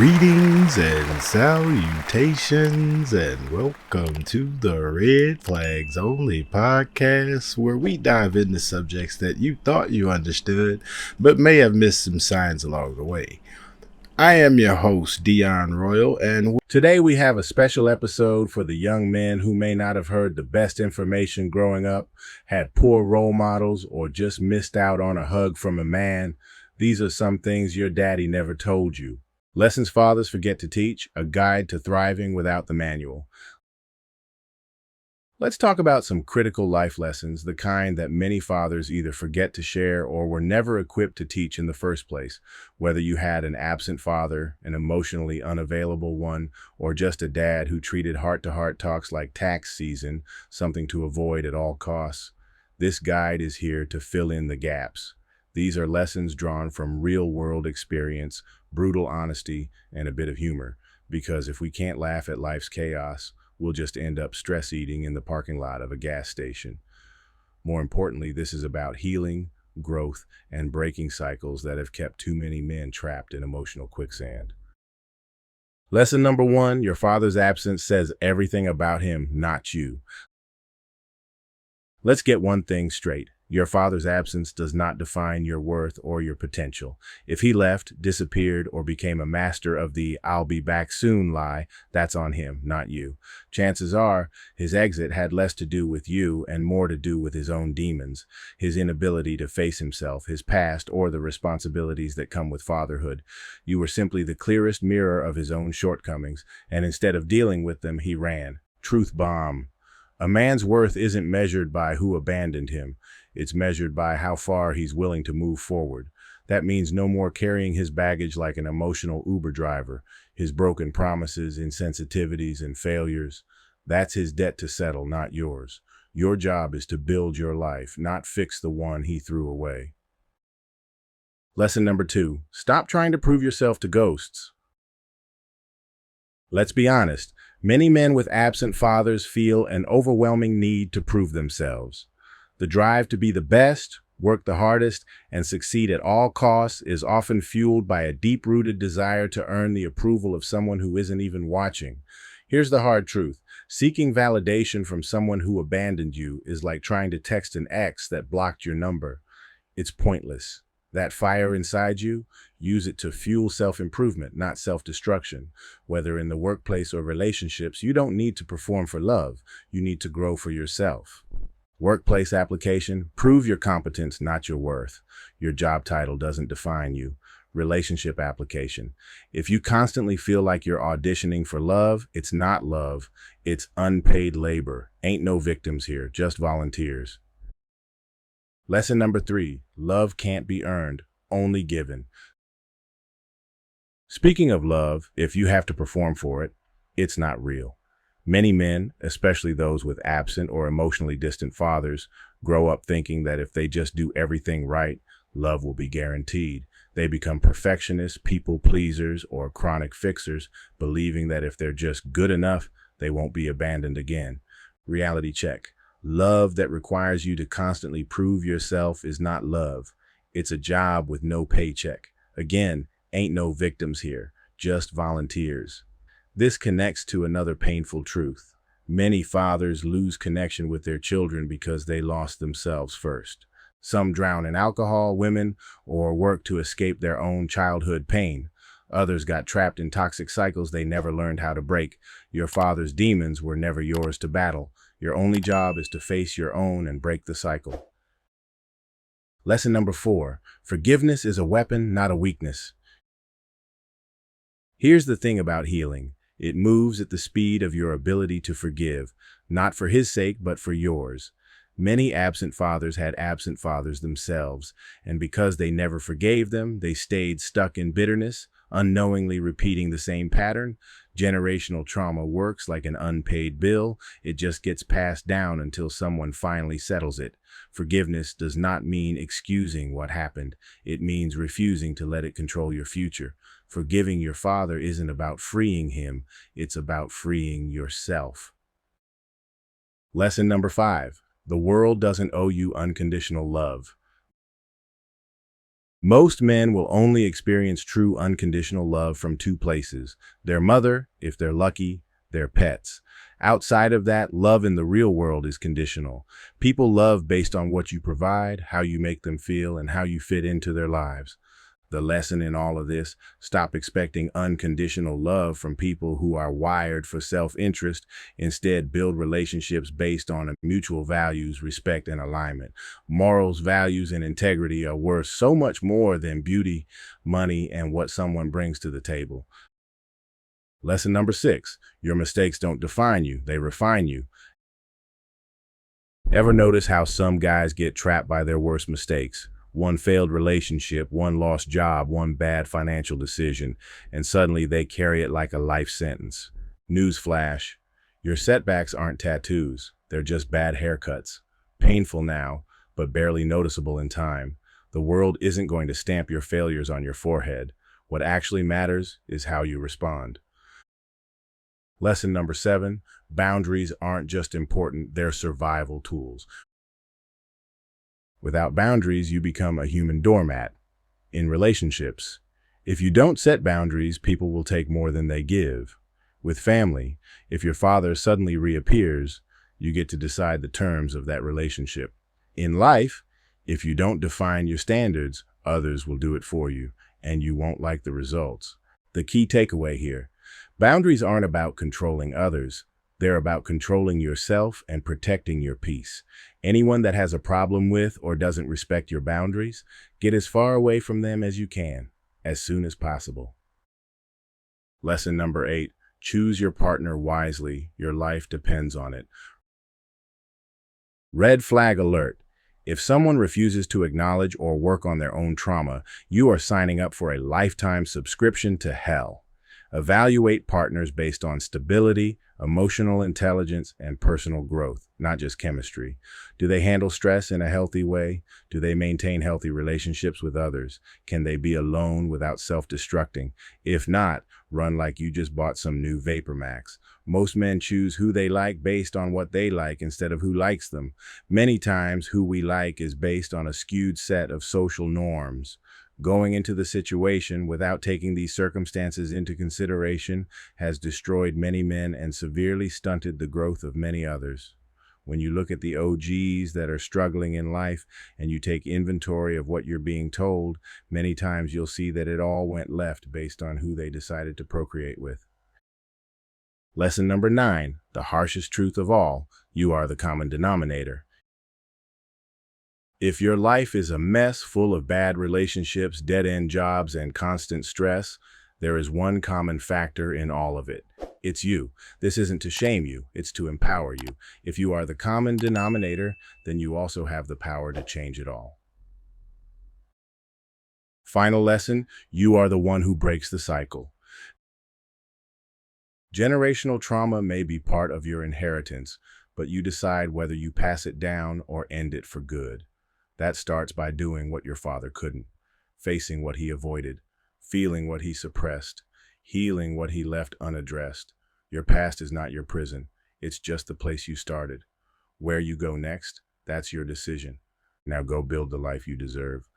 Greetings and salutations, and welcome to the Red Flags Only podcast, where we dive into subjects that you thought you understood, but may have missed some signs along the way. I am your host, Dion Royal, and today we have a special episode for the young men who may not have heard the best information growing up, had poor role models, or just missed out on a hug from a man. These are some things your daddy never told you. Lessons fathers forget to teach, a guide to thriving without the manual. Let's talk about some critical life lessons, the kind that many fathers either forget to share or were never equipped to teach in the first place. Whether you had an absent father, an emotionally unavailable one, or just a dad who treated heart-to-heart talks like tax season, something to avoid at all costs, this guide is here to fill in the gaps. These are lessons drawn from real-world experience, brutal honesty, and a bit of humor. Because if we can't laugh at life's chaos, we'll just end up stress eating in the parking lot of a gas station. More importantly, this is about healing, growth, and breaking cycles that have kept too many men trapped in emotional quicksand. Lesson number 1, your father's absence says everything about him, not you. Let's get one thing straight. Your father's absence does not define your worth or your potential. If he left, disappeared, or became a master of the "I'll be back soon" lie, that's on him, not you. Chances are, his exit had less to do with you and more to do with his own demons, his inability to face himself, his past, or the responsibilities that come with fatherhood. You were simply the clearest mirror of his own shortcomings, and instead of dealing with them, he ran. Truth bomb. A man's worth isn't measured by who abandoned him. It's measured by how far he's willing to move forward. That means no more carrying his baggage like an emotional Uber driver, his broken promises, insensitivities, and failures. That's his debt to settle, not yours. Your job is to build your life, not fix the one he threw away. Lesson number 2, stop trying to prove yourself to ghosts. Let's be honest, many men with absent fathers feel an overwhelming need to prove themselves. The drive to be the best, work the hardest, and succeed at all costs is often fueled by a deep-rooted desire to earn the approval of someone who isn't even watching. Here's the hard truth. Seeking validation from someone who abandoned you is like trying to text an ex that blocked your number. It's pointless. That fire inside you, use it to fuel self-improvement, not self-destruction. Whether in the workplace or relationships, you don't need to perform for love. You need to grow for yourself. Workplace application, prove your competence, not your worth. Your job title doesn't define you. Relationship application. If you constantly feel like you're auditioning for love, it's not love. It's unpaid labor. Ain't no victims here, just volunteers. Lesson number 3, love can't be earned, only given. Speaking of love, if you have to perform for it, it's not real. Many men, especially those with absent or emotionally distant fathers, grow up thinking that if they just do everything right, love will be guaranteed. They become perfectionists, people pleasers, or chronic fixers, believing that if they're just good enough, they won't be abandoned again. Reality check. Love that requires you to constantly prove yourself is not love. It's a job with no paycheck. Again, ain't no victims here, just volunteers. This connects to another painful truth. Many fathers lose connection with their children because they lost themselves first. Some drown in alcohol, women, or work to escape their own childhood pain. Others got trapped in toxic cycles they never learned how to break. Your father's demons were never yours to battle. Your only job is to face your own and break the cycle. Lesson number 4, forgiveness is a weapon, not a weakness. Here's the thing about healing. It moves at the speed of your ability to forgive, not for his sake, but for yours. Many absent fathers had absent fathers themselves, and because they never forgave them, they stayed stuck in bitterness, unknowingly repeating the same pattern. Generational trauma works like an unpaid bill. It just gets passed down until someone finally settles it. Forgiveness does not mean excusing what happened. It means refusing to let it control your future. Forgiving your father isn't about freeing him, it's about freeing yourself. Lesson number 5, the world doesn't owe you unconditional love. Most men will only experience true unconditional love from two places: their mother, if they're lucky, their pets. Outside of that, love in the real world is conditional. People love based on what you provide, how you make them feel, and how you fit into their lives. The lesson in all of this: stop expecting unconditional love from people who are wired for self-interest. Instead, build relationships based on mutual values, respect, and alignment. Morals, values, and integrity are worth so much more than beauty, money, and what someone brings to the table. Lesson number 6: your mistakes don't define you, they refine you. Ever notice how some guys get trapped by their worst mistakes? One failed relationship, one lost job, one bad financial decision, and suddenly they carry it like a life sentence. Newsflash: your setbacks aren't tattoos, they're just bad haircuts. Painful now, but barely noticeable in time. The world isn't going to stamp your failures on your forehead. What actually matters is how you respond. Lesson number 7: boundaries aren't just important, they're survival tools. Without boundaries, you become a human doormat. In relationships, if you don't set boundaries, people will take more than they give. With family, if your father suddenly reappears, you get to decide the terms of that relationship. In life, if you don't define your standards, others will do it for you, and you won't like the results. The key takeaway here: boundaries aren't about controlling others. They're about controlling yourself and protecting your peace. Anyone that has a problem with or doesn't respect your boundaries, get as far away from them as you can, as soon as possible. Lesson number 8: choose your partner wisely. Your life depends on it. Red flag alert. If someone refuses to acknowledge or work on their own trauma, you are signing up for a lifetime subscription to hell. Evaluate partners based on stability, emotional intelligence, and personal growth, not just chemistry. Do they handle stress in a healthy way? Do they maintain healthy relationships with others? Can they be alone without self-destructing? If not, run like you just bought some new Vapor Max. Most men choose who they like based on what they like instead of who likes them. Many times, who we like is based on a skewed set of social norms. Going into the situation without taking these circumstances into consideration has destroyed many men and severely stunted the growth of many others. When you look at the OGs that are struggling in life and you take inventory of what you're being told, many times you'll see that it all went left based on who they decided to procreate with. Lesson number 9: the harshest truth of all: you are the common denominator. If your life is a mess full of bad relationships, dead-end jobs, and constant stress, there is one common factor in all of it. It's you. This isn't to shame you, it's to empower you. If you are the common denominator, then you also have the power to change it all. Final lesson: you are the one who breaks the cycle. Generational trauma may be part of your inheritance, but you decide whether you pass it down or end it for good. That starts by doing what your father couldn't, facing what he avoided, feeling what he suppressed, healing what he left unaddressed. Your past is not your prison. It's just the place you started. Where you go next, that's your decision. Now go build the life you deserve.